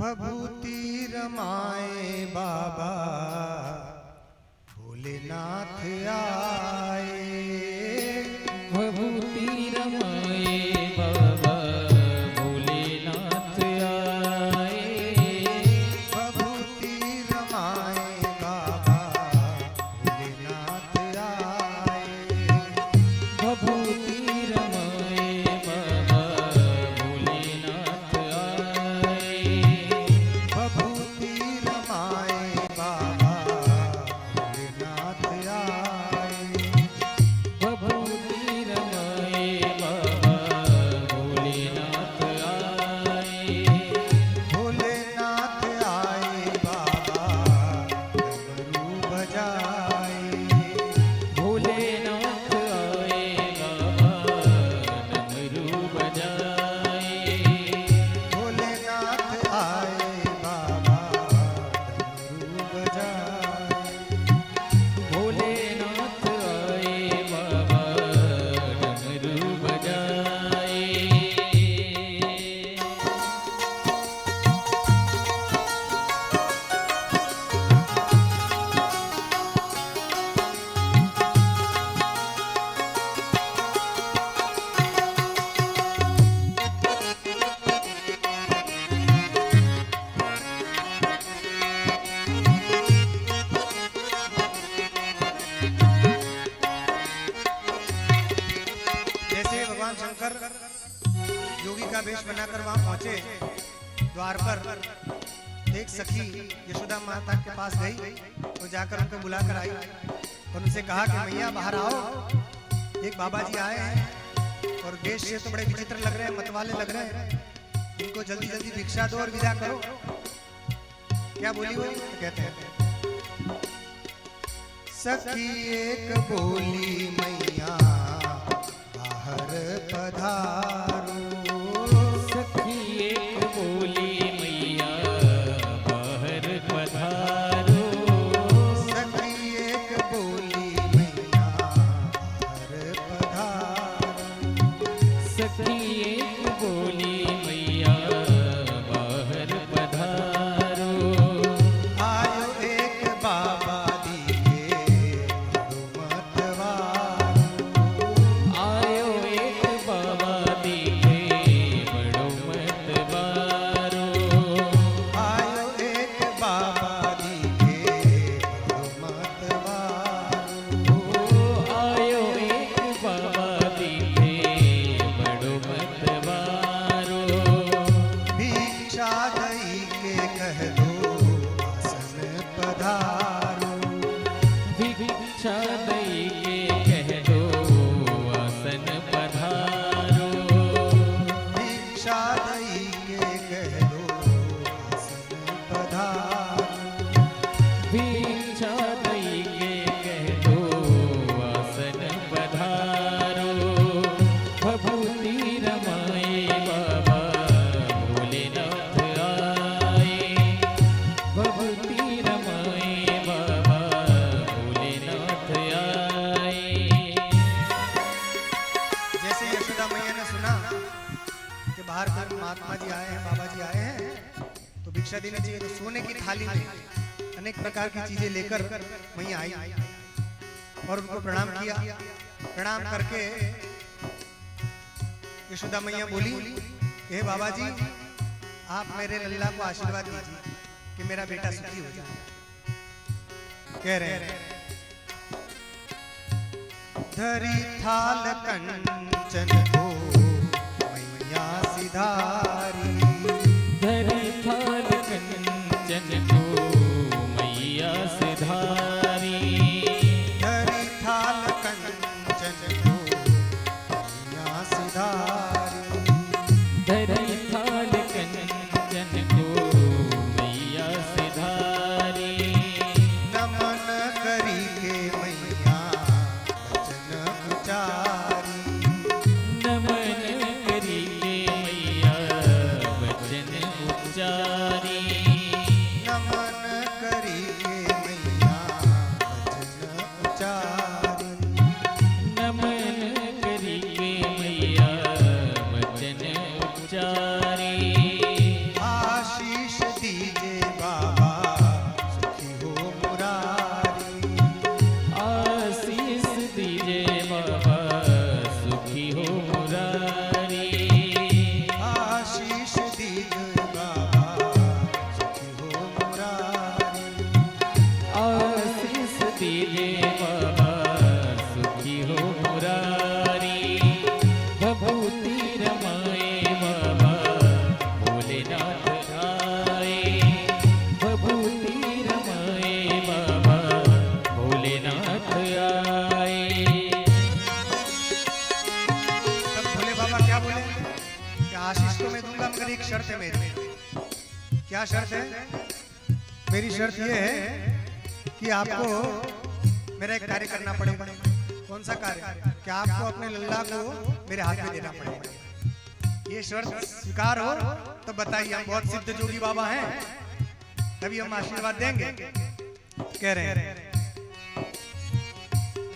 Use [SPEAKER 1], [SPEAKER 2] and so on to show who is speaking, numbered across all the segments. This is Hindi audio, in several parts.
[SPEAKER 1] भभूति रमाए बाबा भोलेनाथ आए,
[SPEAKER 2] भभूति रमाए बाबा भोलेनाथ आए,
[SPEAKER 1] भभूति रमाए बाबा भोलेनाथ आए,
[SPEAKER 2] भभूति रमाए बाबा भोलेनाथ आए,
[SPEAKER 1] भभूति रमाए बाबा भोलेनाथ आए,
[SPEAKER 2] भभूति रमाए बाबा भोलेनाथ आए,
[SPEAKER 1] भोलेनाथ आए बाबा डमरू बजाए,
[SPEAKER 2] भोलेनाथ आए बाबा डमरू बजाए,
[SPEAKER 1] भोलेनाथ आए बाबा डमरू बजाए,
[SPEAKER 2] भोलेनाथ आए बाबा डमरू बजाए।
[SPEAKER 1] जैसे भगवान शंकर योगी का वेश बनाकर वहां पहुंचे, द्वार पर एक सखी यशोदा माता के पास गई तो जाकर उनको बुलाकर आई और उनसे कहा कि मैया बाहर आओ, एक बाबा जी आए हैं और वेश से तो बड़े विचित्र लग रहे हैं, मतवाले लग रहे हैं, इनको जल्दी जल्दी भिक्षा दो और विदा करो। क्या बोली वो? तो कहते हैं सखी एक बोली मैया बाहर पधारो,
[SPEAKER 2] सखी एक बोली मैया बाहर पधारो,
[SPEAKER 1] सखी एक बोली मैया बाहर पधारो,
[SPEAKER 2] सखी एक बोली मैया बाहर पधारो,
[SPEAKER 1] आयो एक बाबा दिखे बड़ो मतवारो,
[SPEAKER 2] आयो एक बाबा दिखे बड़ो मतवारो,
[SPEAKER 1] आयो एक बाबा दिखे बड़ो मतवारो,
[SPEAKER 2] आयो एक बाबा दिखे बड़ो मतवारो,
[SPEAKER 1] भिक्षा दई के कह दो आसन पधारो,
[SPEAKER 2] भिक्षा दई के कह दो आसन पधारो,
[SPEAKER 1] भिक्षा दई के कह दो आसन पधारो,
[SPEAKER 2] भिक्षा दई के कह दो आसन पधारो, भभूति रमाए बाबा भोलेनाथ आए, भभूति रमाए बाबा भोलेनाथ आए।
[SPEAKER 1] जैसे यशोदा मैया ने सुना कि बाहर पर महात्मा जी आए हैं, बाबा जी आए हैं, तो भिक्षा देनी चाहिए, तो सोने की थाली में अनेक प्रकार की चीजें लेकर मैया आई और उनको प्रणाम किया। प्रणाम करके यशोदा मैया बोली, हे बाबा जी आप मेरे लल्ला को आशीर्वाद दीजिए कि मेरा बेटा सुखी हो जाए। कह रहे हैं धरी थाल कंचन को मैया सिधारी,
[SPEAKER 2] धरी थाल कंचन को मैया सिधारी,
[SPEAKER 1] धरी थाल कंचन को मैया सिधारी,
[SPEAKER 2] धरी थाल कंचन को मैया सिधारी,
[SPEAKER 1] नमन करी के मैया वचन उचारी,
[SPEAKER 2] नमन करी के मैया वचन उच्चारी,
[SPEAKER 1] नमन करी के मैया वचन उचारी,
[SPEAKER 2] नमन करी के मैया वचन उच्चारी,
[SPEAKER 1] आशीष
[SPEAKER 2] बाबा सुखी हो मुरारी भभूति रमाए बाबा भोलेनाथ आए भभूति रमाए बाबा भोलेनाथ आए।
[SPEAKER 1] तब भोले बाबा क्या बोले कि आशीष तो मैं दूंगा मगर एक शर्त है मेरी। क्या शर्त है? मेरी शर्त ये है कि आपको मेरा एक कार्य करना पड़ेगा। कौन सा कार्य? कि आपको अपने लल्ला को मेरे हाथ में देना पड़ेगा। ये शर्त स्वीकार हो तो बताइए, हम बहुत सिद्ध जोगी बाबा हैं, तभी हम आशीर्वाद देंगे। कह रहे हैं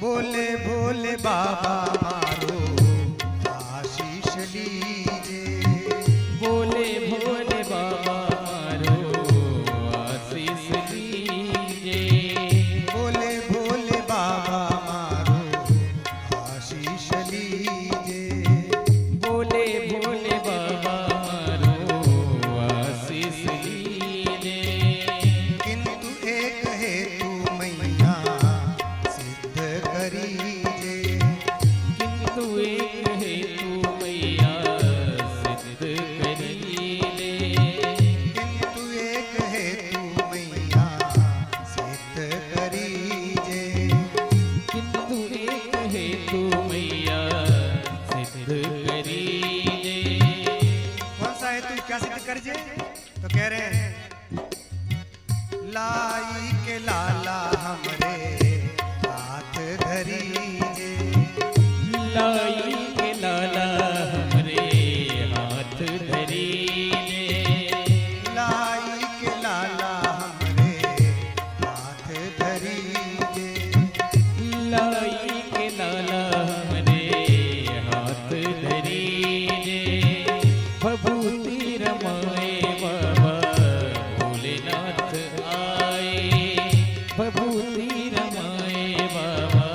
[SPEAKER 1] बोले भोले बाबा मारो आशीष लीजिए,
[SPEAKER 2] बोले भोले बाबा मारो आशीष लीजिए,
[SPEAKER 1] बोले भोले बाबा मारो आशीष लीजिए,
[SPEAKER 2] बोले भोले बाबा मारो आशीष लीजिए।
[SPEAKER 1] किंतु एक हेतु मैया सिद्ध करीजे,
[SPEAKER 2] किंतु एक हेतु मैया सिद्ध करीले,
[SPEAKER 1] किंतु एक हेतु मैया सिद्ध करीजे।
[SPEAKER 2] किंतु एक हेतु मैया सिद्ध करीले।
[SPEAKER 1] कौन सा हेतु? क्या सिद्ध करीजे? तो कह रहे हैं लाई के लाला हमरे हाथ धरीजे,
[SPEAKER 2] लाई के लाला हमरे हाथ धरीले,
[SPEAKER 1] लाई के लाला हमरे हाथ धरीजे,
[SPEAKER 2] लाई के लाला हमरे हाथ धरीले। भभूति रमाए बाबा भोलेनाथ आए भभूति रमाए बाबा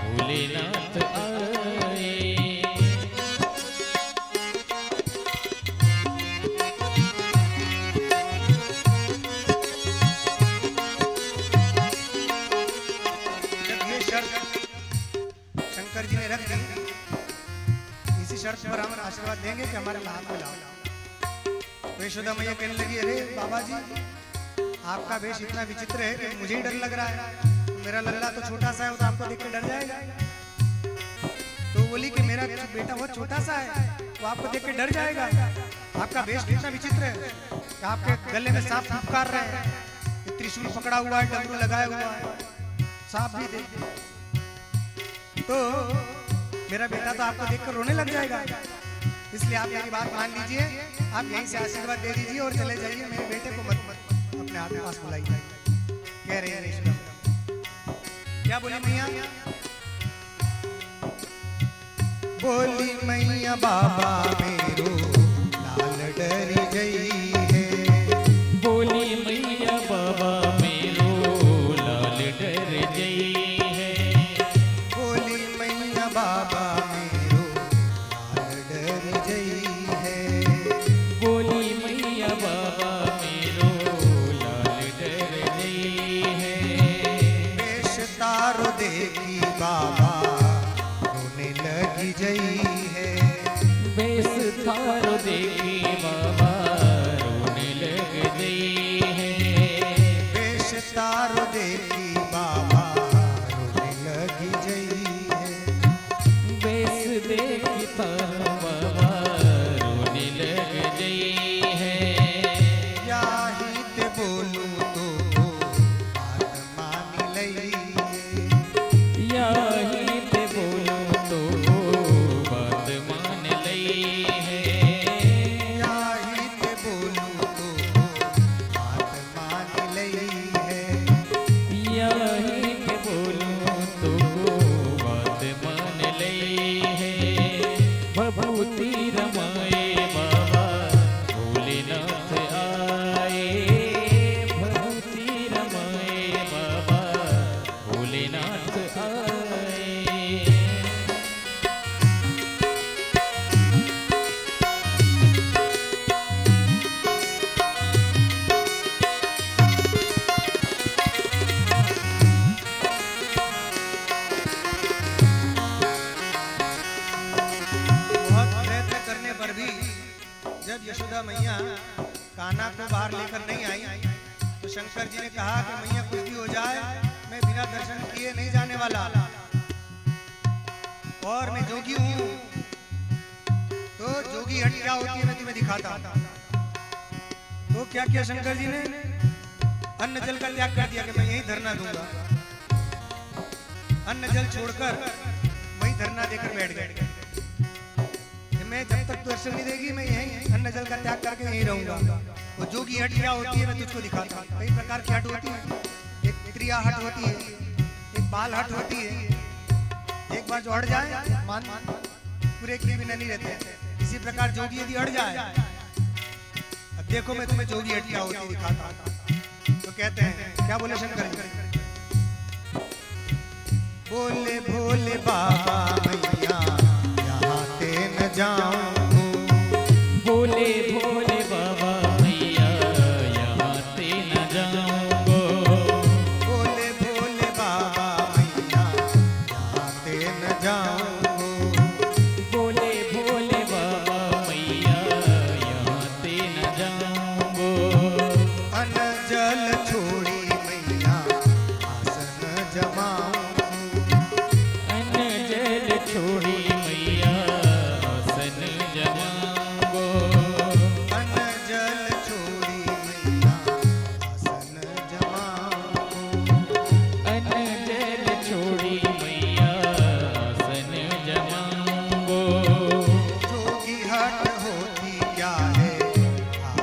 [SPEAKER 2] भोलेनाथ आए।
[SPEAKER 1] जब ये शर्त शंकर जी ने रख दी, इसी शर्त पर हम आशीर्वाद देंगे कि हमारे हाथ में लाओ। तो यशोदा मैया कहने लगी, अरे बाबा जी आपका वेश इतना विचित्र है कि मुझे ही डर लग रहा है। मेरा लल्ला तो छोटा सा है, वो तो आपको देख के डर जाएगा। तो बोली कि मेरा बेटा बहुत छोटा सा है, वो आपको देख के डर जाएगा। आपका वेश कितना विचित्र है कि आपके गले में सांप फुफकार रहे हैं, ये त्रिशूल पकड़ा हुआ है, डमरू लगाया हुआ है, सांप भी दे। तो मेरा बेटा तो आपको देखकर रोने लग जाएगा, इसलिए आप मेरी बात मान लीजिए, आप यहीं से आशीर्वाद दे दीजिए और चले जाइए। मेरे बेटे को मत अपने हाथ पास बुलाइए। कह रहे हैं यशोदा। क्या बोली मैया? बोली मैया बाबा मेरो लाल डरी गई है,
[SPEAKER 2] बोली मैया बाबा मेरो लाल डर गई है,
[SPEAKER 1] बोली मैया बाबा मेरो लाल डरी गई है,
[SPEAKER 2] बोली मैया बाबा मेरो लाल डर गई है।
[SPEAKER 1] वेश तारो देखी बाबा रोने लगी जई है,
[SPEAKER 2] बेस थारो देखी बाबा रोने लग गई है,
[SPEAKER 1] वेश तारो देखी बाबा रोने लगी जई है,
[SPEAKER 2] बेस देखी थारो बाबा रोने लग गई है।
[SPEAKER 1] या ही ते बोलूं तो बात मान लई है,
[SPEAKER 2] या ही ते बोलो तो बात मान लई है,
[SPEAKER 1] या ही ते बोलूं तो बात मान लई है,
[SPEAKER 2] या ही ते बोलो तो बात मान लई है। भभूति रमाए बाबा भोलेनाथ आए भभूति रमाए बाबा भोलेनाथ आए।
[SPEAKER 1] शंकर जी ने कहा कि मैया कुछ भी हो जाए, मैं बिना दर्शन किए नहीं जाने वाला, और मैं जोगी हूँ। तो जोगी हट क्या होती है मैं तुम्हें दिखाता हूँ। तो क्या किया शंकर जी ने? अन्न जल का त्याग कर दिया कि मैं यही धरना दूंगा। अन्न जल छोड़कर वही धरना देकर बैठ गए कि मैं जब तक दर्शन नहीं देगी मैं यही अन्न जल का त्याग करके यहीं रहूंगा। वो जोगी हट क्या होती है मैं तुझको दिखाता हूँ। कई प्रकार की हट होती है, एक त्रिया हट होती है, एक बाल हट होती है। एक बार जो हट जाए मान पूरे के बिना नहीं रहते। इसी प्रकार जोगी यदि हट जाए, अब देखो मैं तुम्हें जोगी हट क्या होती दिखाता हूँ। तो कहते हैं, क्या बोले शंकर जी? बोले भोले बाबा मैया यहाँ ते न जाऊं।
[SPEAKER 2] बोले भोले बाबा मैया यहाँ ते न जाऊंगो।
[SPEAKER 1] बोले भोले बाबा मैया यहाँ ते न जाऊंगो।
[SPEAKER 2] बोले भोले बाबा मैया यहाँ ते न जाऊंगो।
[SPEAKER 1] अन्न जल छोड़ी मैया आसन जमाऊं।
[SPEAKER 2] अन्न जल छोड़ी मैया आसन जमाऊंगो।
[SPEAKER 1] अन्न जल छोड़ी मैया आसन जमाऊं।
[SPEAKER 2] अन्न जल छोड़ी मैया आसन जमाऊंगो।
[SPEAKER 1] जोगी हट होती क्या है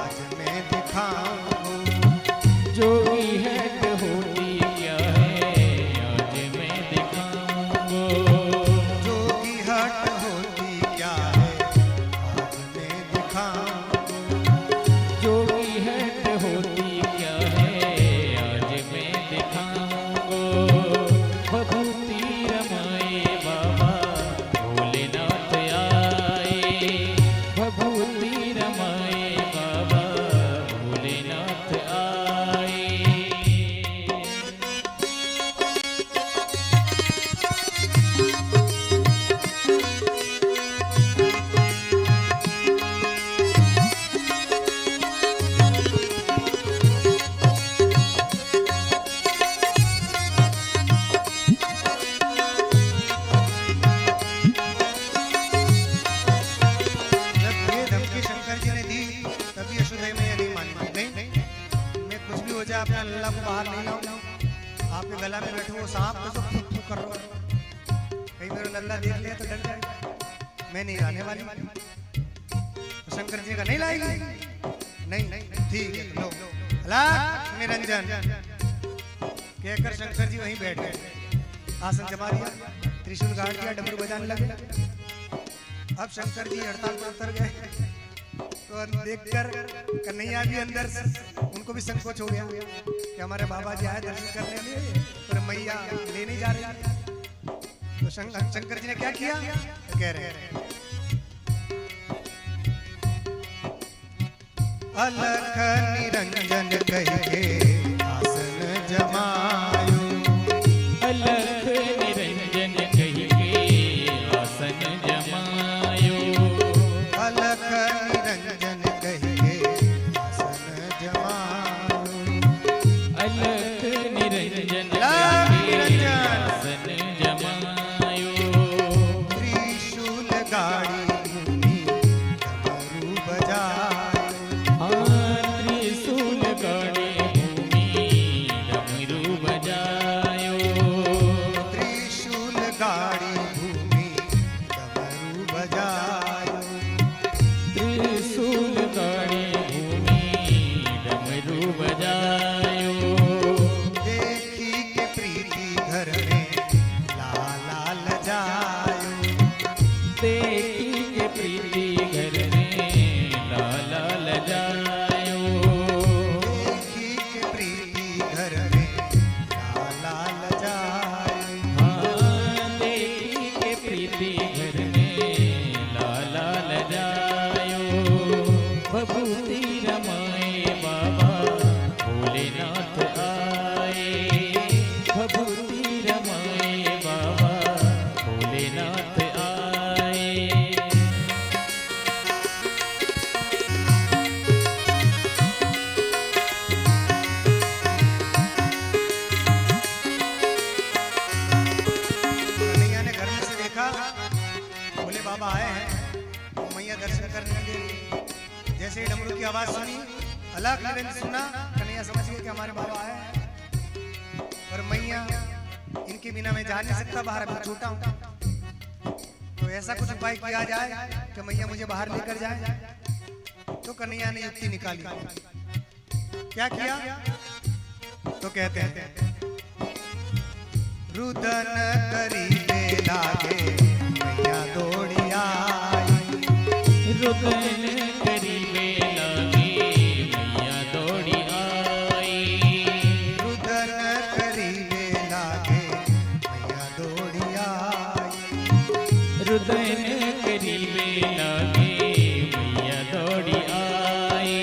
[SPEAKER 1] आज मैं दिखाऊं।
[SPEAKER 2] जोगी हट होती क्या है आज मैं दिखाऊंगो।
[SPEAKER 1] जोगी हट होती क्या है आज मैं दिखाऊं।
[SPEAKER 2] जोगी हट होती क्या है आज मैं दिखाऊंगो। भभूति रमाए बाबा भोलेनाथ आए। भभूति रमाए बाबा भोलेनाथ आए।
[SPEAKER 1] जब ये धमकी शंकर जी ने दी तब यशोदा मैया नहीं मानी। नहीं, मैं कुछ भी हो जाए अपना लल्ला को बाहर नहीं लाऊंगा। आपके गला में बैठे वो सांप तो सब फूक फूक कर रहा है। कहीं मेरा लल्ला देख लिया तो डर जाए, मैं नहीं लाने वाली। तो शंकर जी का नहीं लाएगी। नहीं, ठीक है लो अलग निरंजन कहकर शंकर जी वहीं बैठ गए। आसन जमा दिया, त्रिशूल गाड़ दिया, डमरू बजाने लगे। अब शंकर जी हड़ताल पर उतर गए तो देखकर कन्हैया भी अंदर से उनको भी संकोच हो गया कि हमारे बाबा जी आए दर्शन करने लिए और मैया ले नहीं जा रही। तो शंकर जी ने क्या किया? तो कह रहे हैं अलख निरंजन कह के आसन जमायो।
[SPEAKER 2] अलख निरंजन कही के आसन जमायो।
[SPEAKER 1] अलख निरंजन कह के आसन जमायो।
[SPEAKER 2] अलख निरंजन
[SPEAKER 1] अलख
[SPEAKER 2] कही के
[SPEAKER 1] निरंजन।
[SPEAKER 2] आसन जमायो।
[SPEAKER 1] त्रिशूल गाड़ी मुनि डमरू बजायो।
[SPEAKER 2] त्रिशूल गाड़े भूमि डमरू बजा
[SPEAKER 1] बाबा आए हैं तो मैया दर्शन करने लगे। जैसे ही डमरू की आवाज सुनी, अलग निरंजन सुना, कन्हैया समझ गए कि हमारे बाबा आए हैं। और मैया इनके बिना मैं जा नहीं सकता बाहर, अभी छोटा हूँ, तो ऐसा कुछ उपाय किया जाए कि मैया मुझे बाहर लेकर जाए। तो कन्हैया ने युक्ति निकाली। क्या किया? तो कहते हैं रुदन करीबे लागे मैया दौड़ी आई।
[SPEAKER 2] रुदन करीबे लागे मैया दौड़ी आई।
[SPEAKER 1] रुदन करीबे लागे मैया दौड़ी आई।
[SPEAKER 2] रुदन करीबे लागे मैया दौड़ी आई।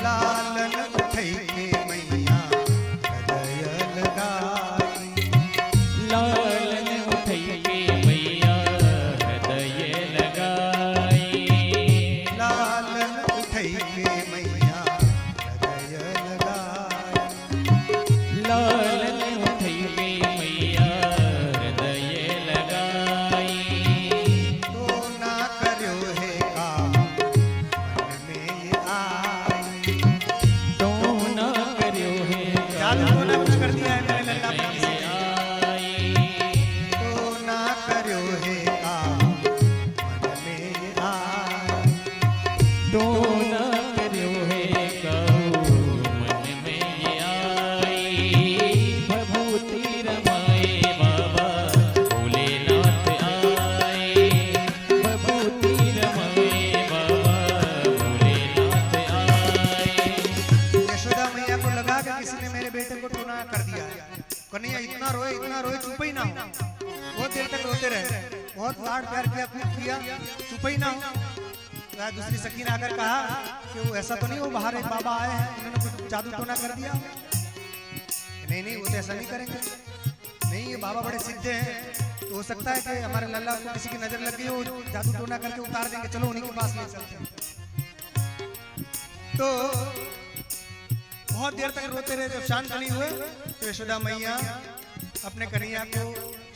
[SPEAKER 1] लालन उठई के मैया हृदय लगाई।
[SPEAKER 2] लालन उठई के मैया हृदय लगाई।
[SPEAKER 1] लालन उठई के मैया हृदय लगाई।
[SPEAKER 2] लालन उठई के मैया हृदय लगाई।
[SPEAKER 1] तो ना करो है काम मन में ये आई।
[SPEAKER 2] तो ना करो है
[SPEAKER 1] जादू तो ना कुछ कर दिया है मेरे लल्ला पे किसी ने।
[SPEAKER 2] आई।
[SPEAKER 1] तो ना करो है काम मन में ये आई।
[SPEAKER 2] तो ना करो है कहू मन में ये आई। भभूति रमाए बाबा भोलेनाथ आए। भभूति रमाए बाबा भोलेनाथ आए।
[SPEAKER 1] यशोदा मैया को लगा कि किसी ने मेरे बेटे को टोना कर दिया है। कन्हैया इतना रोए चुप ही ना हो। बहुत देर तक रोते रहे, बहुत लाड प्यार किया, खूब किया, चुप ही ना हो। तो दूसरी सखी ने आकर कहा कि वो ऐसा तो नहीं, वो बाहर एक बाबा आए हैं, उन्होंने कुछ जादू टोना कर दिया। नहीं वो तो ऐसा नहीं करेंगे। नहीं, ये बाबा बड़े सिद्ध हैं, तो हो सकता है कि हमारे लल्ला को किसी की नजर लग गई हो, जादू टोना करके उतार देंगे। चलो उन्हीं के पास ले चलते हैं। तो बहुत देर तक रोते रहे, जब शांत नहीं हुए तो यशोदा मैया अपने कन्हैया को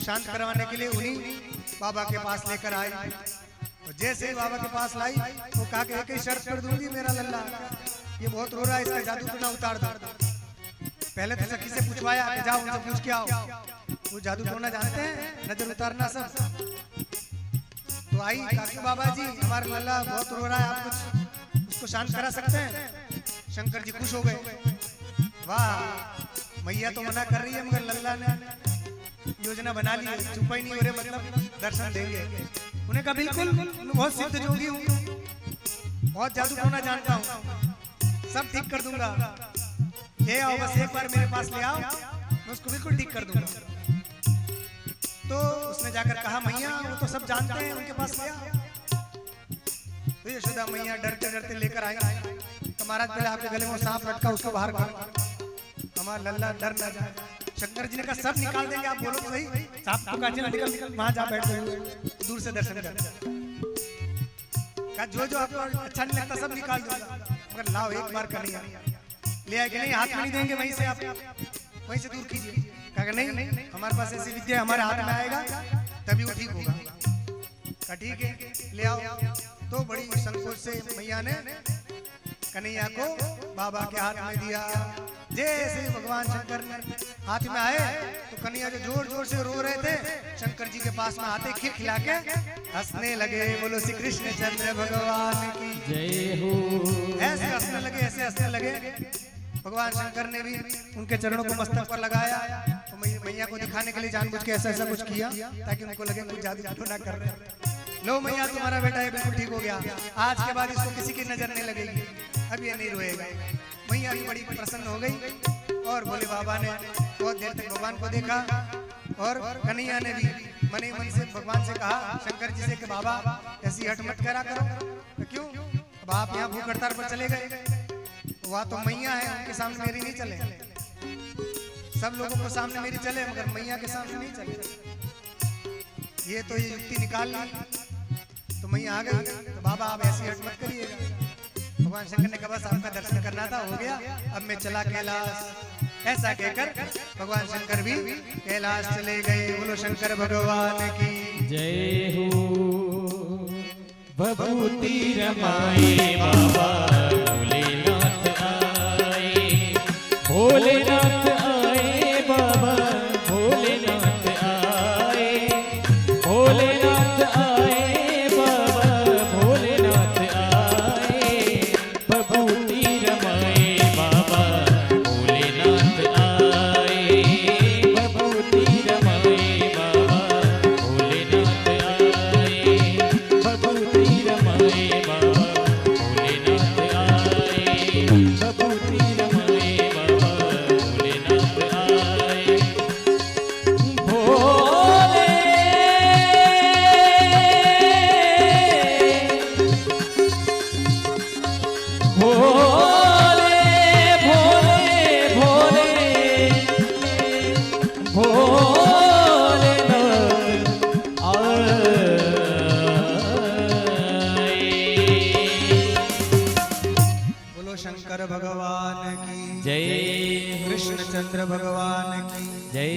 [SPEAKER 1] शांत करवाने के लिए उन्हीं बाबा के पास लेकर आई। और जैसे ही बाबा के पास लाई तो कहा कि एक ही शर्त कर दूंगी मेरा लल्ला, ये बहुत रो रहा है, इसका जादू टोना उतार दो। पहले तो सखी से पूछवाया कि जाओ उनसे पूछ के आओ, वो जादू टोना जानते हैं, नजर उतारना सब। तो आई काकी बाबा जी, हमारा लल्ला बहुत रो रहा है, आप कुछ उसको शांत करा सकते हैं? शंकर जी खुश हो गए। वाह, मैया तो मना कर रही है मगर लल्ला ने योजना बना ली, चुप ही नहीं हो रहे, मतलब दर्शन देंगे। उन्हें कहा बिल्कुल, बहुत सिद्ध जोगी हूँ, बहुत जादू टोना जानता हूँ, सब ठीक कर दूंगा। ले आओ, बस एक बार मेरे पास ले आओ, मैं उसको बिल्कुल ठीक कर दूंगा। तो उसने जाकर कहा मैया वो तो सब जानते हैं, उनके पास ले आओ। तो यशोदा मैया डरते डरते लेकर आई। तो महाराज पहले आपके गले में सांप लटका, उसको बाहर करो, हमारा लल्ला डर ना जाए। शंकर जी ने कहा सब निकाल देंगे, आप बोलो तो सही, सांप तो काचे ना निकल, वहां जा बैठ गए, दूर से दर्शन कर। कहा जो आपको अच्छा नहीं लगता सब निकाल दूंगा, मगर लाओ एक बार कन्हैया ले आए कि नहीं, हाथ में नहीं देंगे, वहीं से आप वहीं से दूर कीजिए। कहा नहीं, हमारे पास ऐसी विद्या हमारे हाथ में आएगा तभी वो ठीक होगा। कहा ठीक है, ले आओ। तो बड़ी संकोच से मैया ने कन्हैया को बाबा के हाथ में दिया। जैसे भगवान शंकर ने हाथ में आए तो कन्हैया जो जोर जोर से रो रहे थे, शंकर जी के पास में आते खिलखिला के हंसने लगे। बोलो श्री कृष्ण चंद्र भगवान की
[SPEAKER 2] जय हो।
[SPEAKER 1] ऐसे हंसने लगे, ऐसे हंसने लगे। भगवान शंकर ने भी उनके चरणों को मस्तक पर लगाया। तो मैया को दिखाने के लिए जानबूझ के ऐसा कुछ किया ताकि उनको लगे कुछ जादू टोना कर रहे हैं। लो मैया, तुम्हारा बेटा है बिल्कुल ठीक हो गया, आज के बाद इसको किसी की नजर नहीं लगेगी, अब ये नहीं रोएगा। मैया भी बड़ी प्रसन्न हो गई और भोले बाबा ने बहुत देर तक भगवान को देखा। और कन्हैया ने भी मन ही मन से भगवान से कहा, शंकर जी से, कि बाबा ऐसी हट मत करा करो। तो क्यों? अब आप यहाँ भूख हड़ताल पर चले गए, वहाँ तो मैया है, उनके सामने मेरी नहीं चले। सब लोगों को सामने मेरी चले मगर मैया के सामने नहीं चले। ये तो ये युक्ति निकाल ली तो मैया आ गई। तो बाबा आप ऐसी हट मत करिएगा। भगवान शंकर ने कहा बस आपका दर्शन करना था, हो गया, अब मैं चला कैलाश। ऐसा कहकर भगवान शंकर भी कैलाश चले गए। बोलो शंकर भगवान की
[SPEAKER 2] जय हो। भभूति रमाए बाबा भोलेनाथ आए, भोलेनाथ आए बाबा भोलेनाथ आए, भोलेनाथ आए बाबा भोलेनाथ आए, भभूति रमाए बाबा भोलेनाथ आए, भभूति रमाए बाबा भोलेनाथ आए, भभूति रमाए बाबा भोलेनाथ आए, भभूति रमाए बाबा भोलेनाथ आए। भोले भोले भोले भोले भोलेनाथ आए।
[SPEAKER 1] बोलो शंकर भगवान की
[SPEAKER 2] जय
[SPEAKER 1] कृष्णचंद्र भगवान की
[SPEAKER 2] जय